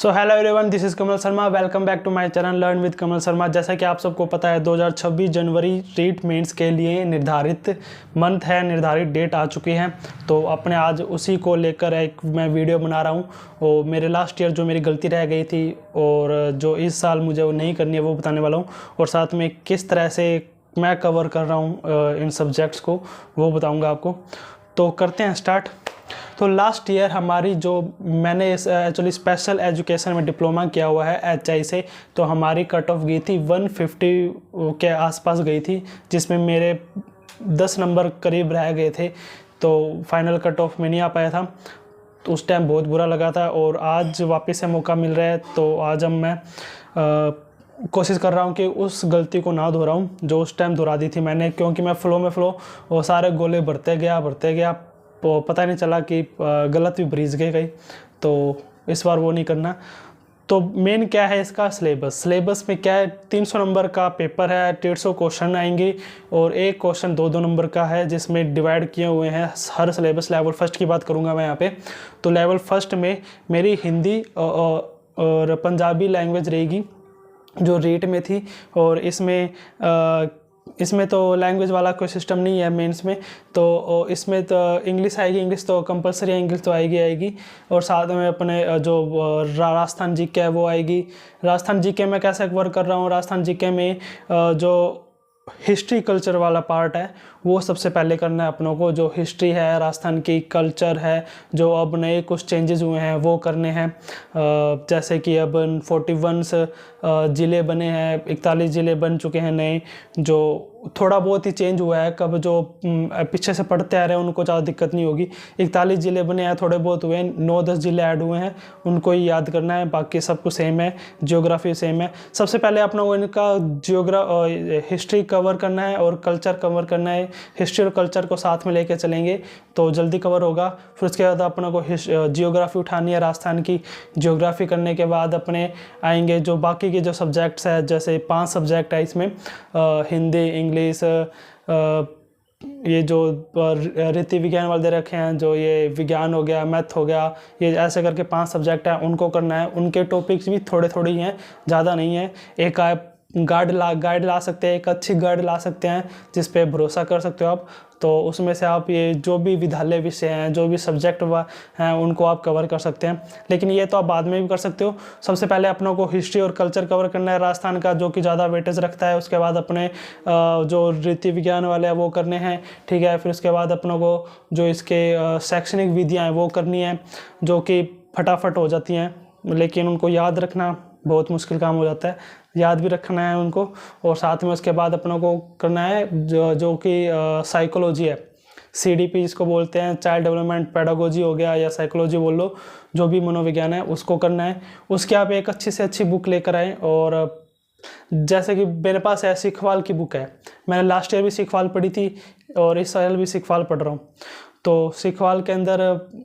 So hello everyone, this is Kamal Sharma. Welcome back to my channel learn with Kamal Sharma. जैसा कि आप सबको पता है 2026 जनवरी रीट मेंस के लिए निर्धारित मंथ है, निर्धारित डेट आ चुकी है। तो अपने आज उसी को लेकर एक मैं वीडियो बना रहा हूँ। और मेरे लास्ट ईयर जो मेरी गलती रह गई थी और जो इस साल मुझे वो नहीं करनी है वो बताने वाला हूँ। और साथ में किस तरह से मैं कवर कर रहा हूँ इन सब्जेक्ट्स को वो बताऊँगा आपको। तो करते हैं स्टार्ट। तो लास्ट ईयर हमारी जो मैंने एक्चुअली स्पेशल एजुकेशन में डिप्लोमा किया हुआ है HI से, तो हमारी कट ऑफ गई थी 150 के आसपास गई थी, जिसमें मेरे 10 नंबर करीब रह गए थे। तो फाइनल कट ऑफ में नहीं आ पाया था, तो उस टाइम बहुत बुरा लगा था। और आज वापस से मौका मिल रहा है, तो आज अब मैं कोशिश कर रहा हूँ कि उस गलती को ना दोहराऊँ जो उस टाइम दोहरा दी थी मैंने, क्योंकि मैं फ्लो वो सारे गोले भरते गया तो पता नहीं चला कि गलत भी ब्रीज गई। तो इस बार वो नहीं करना। तो मेन क्या है इसका सिलेबस में क्या है, 300 नंबर का पेपर है, 150 क्वेश्चन आएंगे और एक क्वेश्चन 2-2 नंबर का है, जिसमें डिवाइड किए हुए हैं हर सिलेबस। लेवल फर्स्ट की बात करूंगा मैं यहाँ पे। तो लेवल फर्स्ट में मेरी हिंदी और पंजाबी लैंग्वेज रहेगी जो रीट में थी। और इसमें तो लैंग्वेज वाला कोई सिस्टम नहीं है मेंस में। तो इसमें तो इंग्लिश आएगी, इंग्लिश तो कंपलसरी है, इंग्लिश तो आएगी। और साथ में अपने जो राजस्थान जीके है वो आएगी। राजस्थान जीके में कैसे कवर कर रहा हूँ, राजस्थान जीके में जो हिस्ट्री कल्चर वाला पार्ट है वो सबसे पहले करना है अपनों को। जो हिस्ट्री है, राजस्थान की कल्चर है, जो अब नए कुछ चेंजेस हुए हैं वो करने हैं। जैसे कि अब 41 ज़िले बने हैं, 41 ज़िले बन चुके हैं नए, जो थोड़ा बहुत ही चेंज हुआ है। कब जो पीछे से पढ़ते आ रहे हैं उनको ज़्यादा दिक्कत नहीं होगी। 41 ज़िले बने हैं, थोड़े बहुत हुए हैं, 9-10 ज़िले ऐड हुए हैं, उनको ही याद करना है। बाकी सब कुछ सेम है, जियोग्राफी सेम है। सबसे पहले अपना वो इनका हिस्ट्री कवर करना है और कल्चर कवर करना है। हिस्ट्री और कल्चर को साथ में लेके चलेंगे तो जल्दी कवर होगा। फिर उसके बाद अपना को जियोग्राफी उठानी है, राजस्थान की जियोग्राफी करने के बाद अपने आएंगे जो बाकी के जो सब्जेक्ट्स है, जैसे 5 सब्जेक्ट है इसमें, हिंदी, इंग्लिश, ये जो रीति विज्ञान वाले दे रखे हैं, जो ये विज्ञान हो गया, मैथ हो गया, ये ऐसे करके 5 सब्जेक्ट हैं, उनको करना है। उनके टॉपिक्स भी थोड़े ही हैं, ज़्यादा नहीं है। एक गाइड ला सकते हैं, एक अच्छी गाइड ला सकते हैं जिस पे भरोसा कर सकते हो आप। तो उसमें से आप ये जो भी विद्यालय विषय हैं, जो भी सब्जेक्ट हैं, उनको आप कवर कर सकते हैं। लेकिन ये तो आप बाद में भी कर सकते हो। सबसे पहले अपनों को हिस्ट्री और कल्चर कवर करना है राजस्थान का, जो कि ज़्यादा वेटेज रखता है। उसके बाद अपने जो रीति विज्ञान वाले हैं वो करने हैं, ठीक है। फिर उसके बाद अपनों को जो इसके शैक्षणिक विधियाँ हैं वो करनी है, जो कि फटाफट हो जाती हैं, लेकिन उनको याद रखना बहुत मुश्किल काम हो जाता है। याद भी रखना है उनको। और साथ में उसके बाद अपनों को करना है जो कि साइकोलॉजी है, CDP जिसको बोलते हैं, चाइल्ड डेवलपमेंट पेडागोजी हो गया या साइकोलॉजी बोल लो, जो भी मनोविज्ञान है उसको करना है। उसके आप एक अच्छी से अच्छी बुक लेकर आएँ। और जैसे कि मेरे पास है सीखवाल की बुक है, मैंने लास्ट ईयर भी सीखवाल पढ़ी थी और इस साल भी सीखवाल पढ़ रहा हूँ। तो सीखवाल के अंदर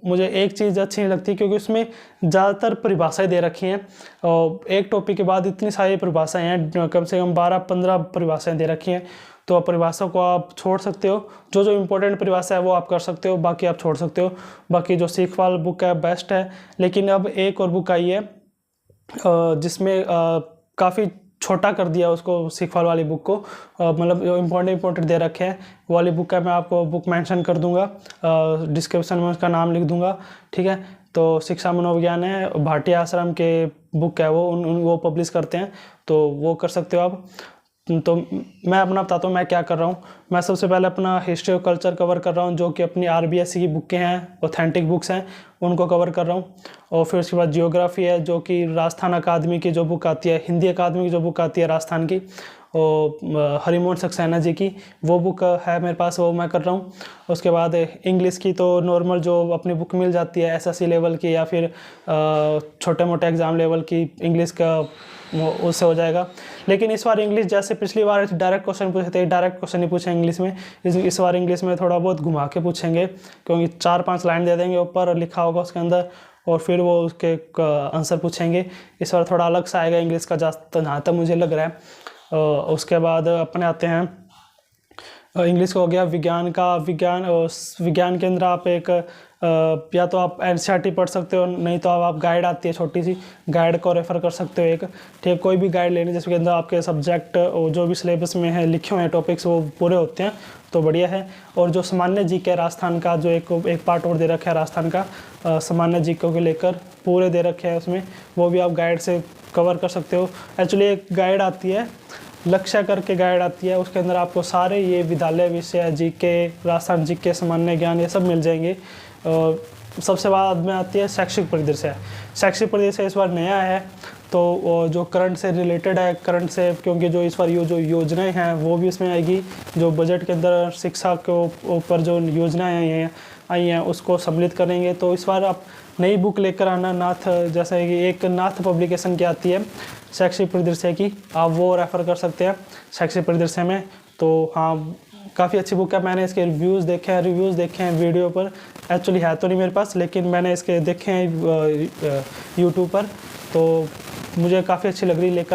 मुझे एक चीज़ अच्छी नहीं लगती, क्योंकि उसमें ज़्यादातर परिभाषाएं दे रखी हैं और एक टॉपिक के बाद इतनी सारी परिभाषाएं हैं, कम से कम 12-15 परिभाषाएं दे रखी हैं। तो परिभाषा को आप छोड़ सकते हो, जो इम्पोर्टेंट परिभाषा है वो आप कर सकते हो, बाकी आप छोड़ सकते हो। बाकी जो सीखवाल बुक है बेस्ट है। लेकिन अब एक और बुक आई है जिसमें काफ़ी छोटा कर दिया उसको, सीखवाल वाली बुक को, मतलब जो इम्पोर्टेंट दे रखे हैं वो वाली बुक है। मैं आपको बुक मेंशन कर दूंगा, डिस्क्रिप्शन में उसका नाम लिख दूंगा, ठीक है। तो शिक्षा मनोविज्ञान है, भाटिया आश्रम के बुक है वो पब्लिश करते हैं, तो वो कर सकते हो आप। तो मैं अपना बताता हूँ मैं क्या कर रहा हूँ। मैं सबसे पहले अपना हिस्ट्री और कल्चर कवर कर रहा हूँ, जो कि अपनी RBSC की बुकें हैं, ऑथेंटिक बुक्स हैं, उनको कवर कर रहा हूँ। और फिर उसके बाद जियोग्राफी है, जो कि राजस्थान अकादमी की जो बुक आती है, हिंदी अकादमी की जो बुक आती है राजस्थान की, और हरिमोहन सक्सेना जी की वो बुक है मेरे पास, वो मैं कर रहा हूँ। उसके बाद इंग्लिश की तो नॉर्मल जो अपनी बुक मिल जाती है SSC लेवल की या फिर छोटे मोटे एग्ज़ाम लेवल की इंग्लिश का, उससे हो जाएगा। लेकिन इस बार इंग्लिश जैसे पिछली बार डायरेक्ट क्वेश्चन पूछे थे, डायरेक्ट क्वेश्चन नहीं पूछे इंग्लिश में। इस बार इंग्लिश में थोड़ा बहुत घुमा के पूछेंगे, क्योंकि 4-5 लाइन दे देंगे, ऊपर लिखा होगा उसके अंदर, और फिर वो उसके आंसर पूछेंगे। इस बार थोड़ा अलग सा आएगा इंग्लिश का, जहाँ तक मुझे लग रहा है। उसके बाद अपने आते हैं इंग्लिश को हो गया विज्ञान का। विज्ञान के अंदर आप एक या तो आप एनसीईआरटी पढ़ सकते हो, नहीं तो आप गाइड आती है छोटी सी, गाइड को रेफ़र कर सकते हो एक। ठीक है, कोई भी गाइड लेनी जिसके अंदर आपके सब्जेक्ट जो भी सिलेबस में है लिखे हुए हैं टॉपिक्स वो पूरे होते हैं तो बढ़िया है। और जो सामान्य जीके राजस्थान का जो एक पार्ट और दे रखा है राजस्थान का, सामान्य जीके को लेकर पूरे दे रखे हैं उसमें, वो भी आप गाइड से कवर कर सकते हो। एक्चुअली एक गाइड आती है, लक्ष्य करके गाइड आती है, उसके अंदर आपको सारे ये विद्यालय विषय, जीके, राजस्थान जीके, सामान्य ज्ञान, ये सब मिल जाएंगे। सबसे बाद में आती है शैक्षिक परिदृश्य। शैक्षिक परिदृश्य इस बार नया है, तो जो करंट से रिलेटेड है, करंट से, क्योंकि जो इस बार जो योजनाएं हैं वो भी इसमें आएगी। जो बजट के अंदर शिक्षा के ऊपर जो योजनाएं आई हैं उसको सम्मिलित करेंगे। तो इस बार आप नई बुक लेकर आना, नाथ, जैसे कि एक नाथ पब्लिकेशन की आती है शैक्षिक परिदृश्य की, आप वो रेफ़र कर सकते हैं शैक्षिक परिदृश्य में। तो हाँ, काफ़ी अच्छी बुक है। मैंने इसके रिव्यूज़ देखे हैं वीडियो पर, एक्चुअली है तो नहीं मेरे पास, लेकिन मैंने इसके देखे हैं यूट्यूब पर, तो मुझे काफ़ी अच्छी लग रही लेकर